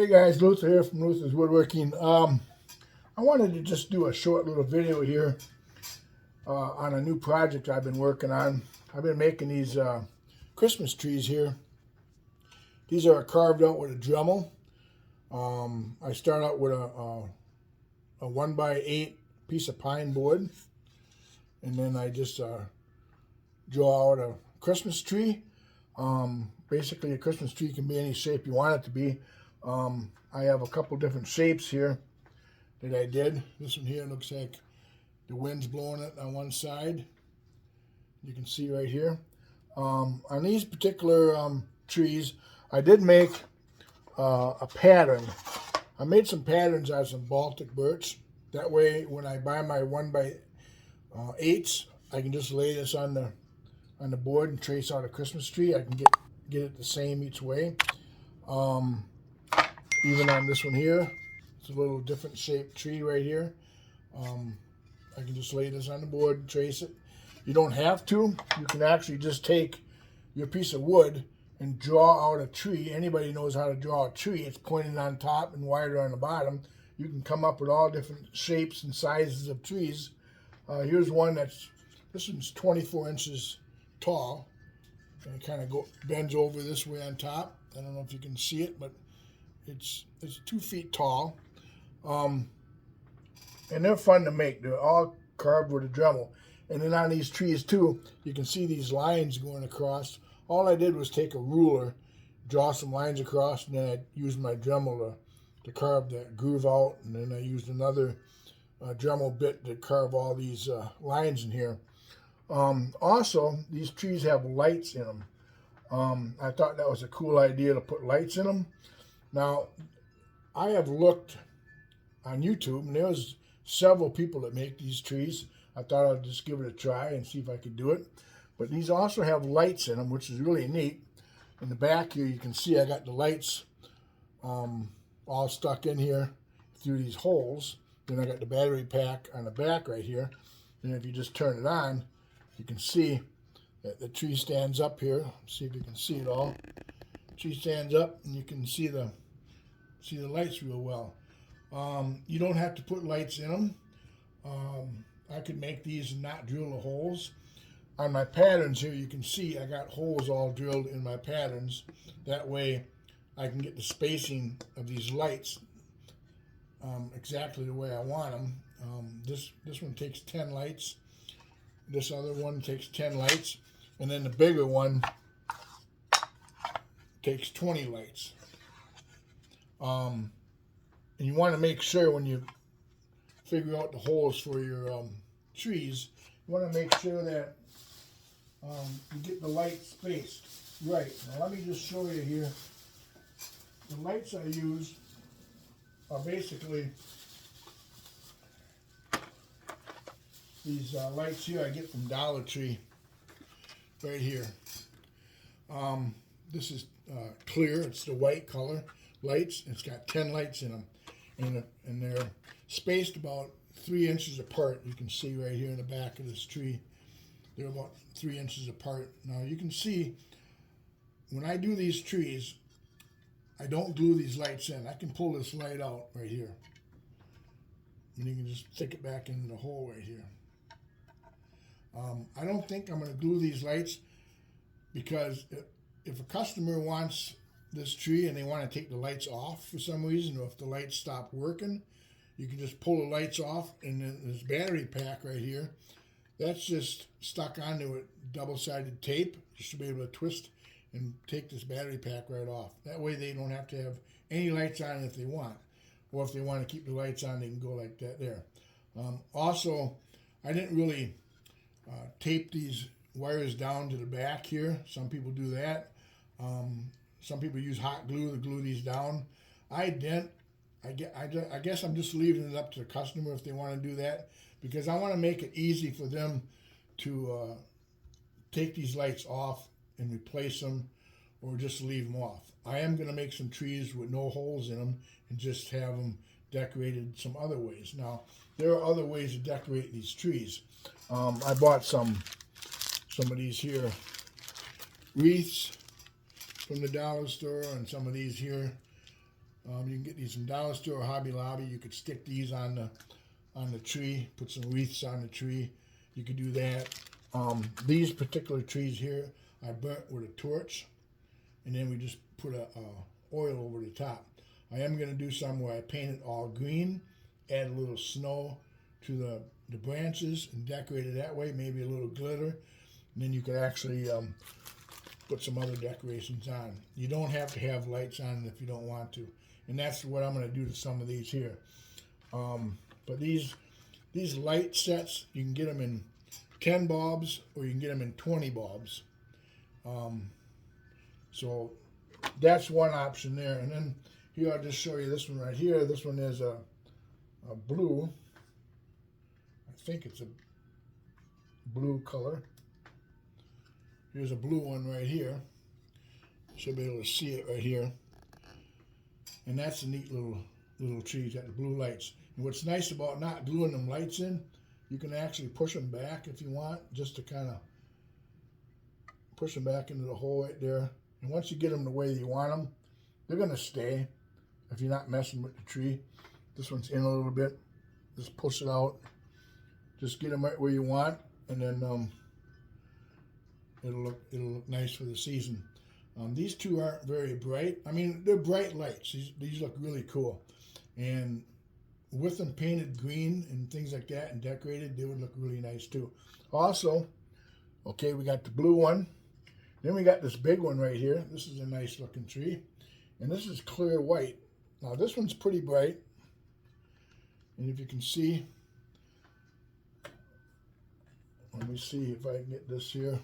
Hey guys, Luther here from Luther's Woodworking. I wanted to just do a short little video here on a new project I've been working on. I've been making these Christmas trees here. These are carved out with a Dremel. I start out with a 1x8 piece of pine board, and then I just draw out a Christmas tree. Basically, a Christmas tree can be any shape you want it to be. I have a couple different shapes here that I did. This one here looks like the wind's blowing it on one side. You can see right here. On these particular trees, I did make a pattern. I made some patterns out of some Baltic birch. That way, when I buy my 1x8s, I can just lay this on the board and trace out a Christmas tree. I can get it the same each way. Even on this one here, it's a little different shaped tree right here. I can just lay this on the board and trace it. You don't have to. You can actually just take your piece of wood and draw out a tree. Anybody knows how to draw a tree. It's pointed on top and wider on the bottom. You can come up with all different shapes and sizes of trees. Here's one this one's 24 inches tall. And it kind of bends over this way on top. I don't know if you can see it, but it's 2 feet tall. And they're fun to make. They're all carved with a Dremel. And then on these trees too, you can see these lines going across. All I did was take a ruler, draw some lines across, and then I used my Dremel to carve that groove out. And then I used another Dremel bit to carve all these lines in here. Also, these trees have lights in them. I thought that was a cool idea to put lights in them. Now, I have looked on YouTube, and there's several people that make these trees. I thought I'd just give it a try and see if I could do it. But these also have lights in them, which is really neat. In the back here, you can see I got the lights all stuck in here through these holes. Then I got the battery pack on the back right here. And if you just turn it on, you can see that the tree stands up here. See if you can see it all. The tree stands up, and you can see the lights real well. You don't have to put lights in them. I could make these and not drill the holes. On my patterns here, you can see I got holes all drilled in my patterns. That way, I can get the spacing of these lights exactly the way I want them. This one takes 10 lights. This other one takes 10 lights. And then the bigger one takes 20 lights. And you want to make sure when you figure out the holes for your trees, you want to make sure that you get the light spaced right. Now let me just show you here. The lights I use are basically these lights here I get from Dollar Tree right here. This is clear. It's the white color lights. It's got 10 lights in them, and they're spaced about 3 inches apart. You can see right here in the back of this tree, they're about 3 inches apart. Now you can see when I do these trees, I don't glue these lights in. I can pull this light out right here, and you can just stick it back into the hole right here. I don't think I'm going to glue these lights, because if a customer wants this tree and they want to take the lights off for some reason, or if the lights stop working, you can just pull the lights off, and then this battery pack right here, that's just stuck onto a double-sided tape just to be able to twist and take this battery pack right off. That way they don't have to have any lights on if they want. Or if they want to keep the lights on, they can go like that there. Also, I didn't really tape these wires down to the back here. Some people do that. Some people use hot glue to glue these down. I didn't. I guess I'm just leaving it up to the customer if they want to do that, because I want to make it easy for them to take these lights off and replace them, or just leave them off. I am going to make some trees with no holes in them and just have them decorated some other ways. Now, there are other ways to decorate these trees. I bought some of these here wreaths from the dollar store, and some of these here You can get these from Dollar Store or Hobby Lobby. You could stick these on the tree, put some wreaths on the tree. You could do that. These particular trees here, I burnt with a torch, and then we just put a oil over the top. I am going to do some where I paint it all green, add a little snow to the branches and decorate it that way, maybe a little glitter, and then you could actually put some other decorations on. You don't have to have lights on it if you don't want to, and that's what I'm going to do to some of these here. But these light sets, you can get them in 10 bulbs or you can get them in 20 bulbs. So that's one option there. And then here I'll just show you this one right here. This one is a blue. I think it's a blue color. Here's a blue one right here. Should be able to see it right here. And that's a neat little tree. It's got the blue lights. And what's nice about not gluing them lights in, you can actually push them back if you want, just to kind of push them back into the hole right there. And once you get them the way you want them, they're going to stay if you're not messing with the tree. This one's in a little bit. Just push it out. Just get them right where you want, and then it'll look nice for the season. These two aren't very bright. I mean, they're bright lights. These look really cool. And with them painted green and things like that and decorated, they would look really nice too. Also, okay, we got the blue one. Then we got this big one right here. This is a nice looking tree. And this is clear white. Now this one's pretty bright. And if you can see, let me see if I can get this here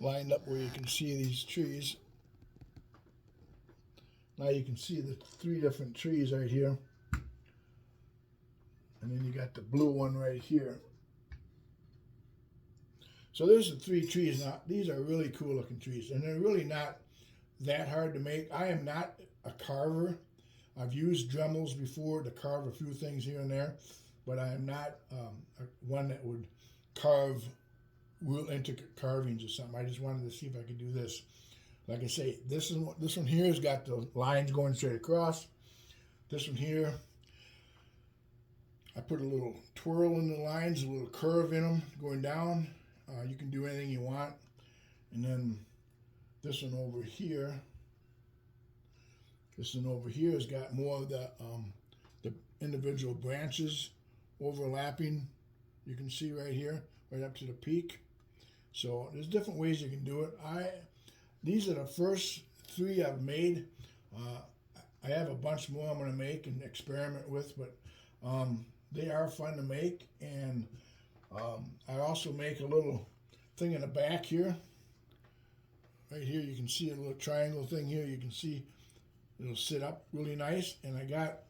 lined up where you can see these trees. Now you can see the 3 different trees right here. And then you got the blue one right here. So there's the 3 trees. Now these are really cool looking trees, and they're really not that hard to make. I am not a carver. I've used Dremels before to carve a few things here and there, but I am not one that would carve real intricate carvings or something. I just wanted to see if I could do this. Like I say, this one here has got the lines going straight across. This one here, I put a little twirl in the lines, a little curve in them going down. You can do anything you want. And then this one over here, has got more of the individual branches overlapping. You can see right here, right up to the peak. So there's different ways you can do it. These are the first 3 I've made. I have a bunch more I'm going to make and experiment with, but they are fun to make. And I also make a little thing in the back here. Right here you can see a little triangle thing here. You can see it'll sit up really nice. And I got,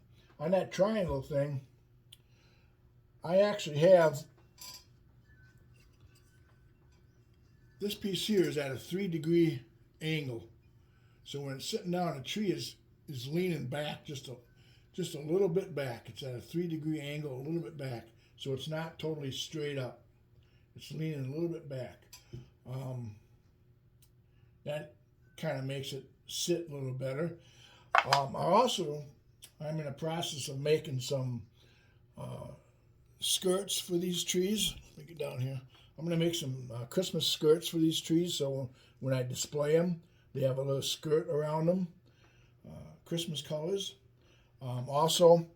on that triangle thing, I actually have, this piece here is at a 3-degree angle. So when it's sitting down, the tree is leaning back just a little bit back. It's at a 3-degree angle, a little bit back. So it's not totally straight up. It's leaning a little bit back. That kind of makes it sit a little better. I'm in the process of making some skirts for these trees. Let me get down here. I'm going to make some Christmas skirts for these trees, so when I display them, they have a little skirt around them, Christmas colors. Also,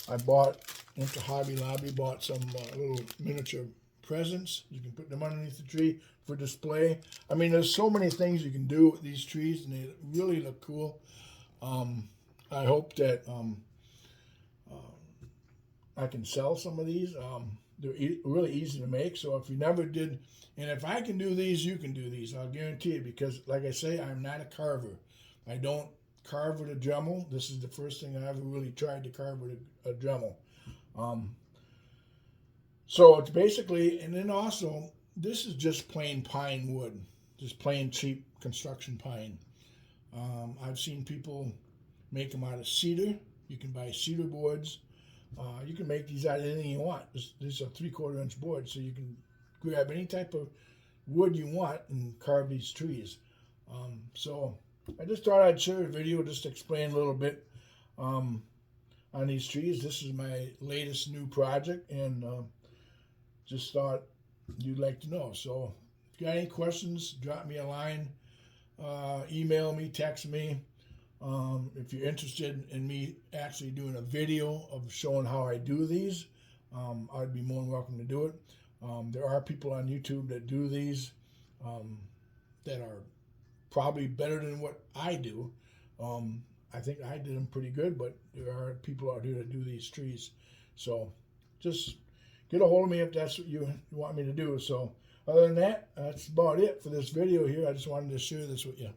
I bought into Hobby Lobby, bought some little miniature presents. You can put them underneath the tree for display. I mean, there's so many things you can do with these trees, and they really look cool. I hope that I can sell some of these. They're really easy to make, so if you never did, and if I can do these, you can do these, I'll guarantee it, because like I say, I'm not a carver. I don't carve with a Dremel. This is the first thing I ever really tried to carve with a Dremel. So it's basically, and then also, this is just plain pine wood, just plain cheap construction pine. I've seen people make them out of cedar. You can buy cedar boards. You can make these out of anything you want. These are 3/4 inch boards, so you can grab any type of wood you want and carve these trees. So I just thought I'd share a video just to explain a little bit on these trees. This is my latest new project, and just thought you'd like to know. So if you got any questions, drop me a line, email me, text me. If you're interested in me actually doing a video of showing how I do these, I'd be more than welcome to do it. There are people on YouTube that do these that are probably better than what I do. I think I did them pretty good, but there are people out here that do these trees. So just get a hold of me if that's what you want me to do. So other than that, that's about it for this video here. I just wanted to share this with you.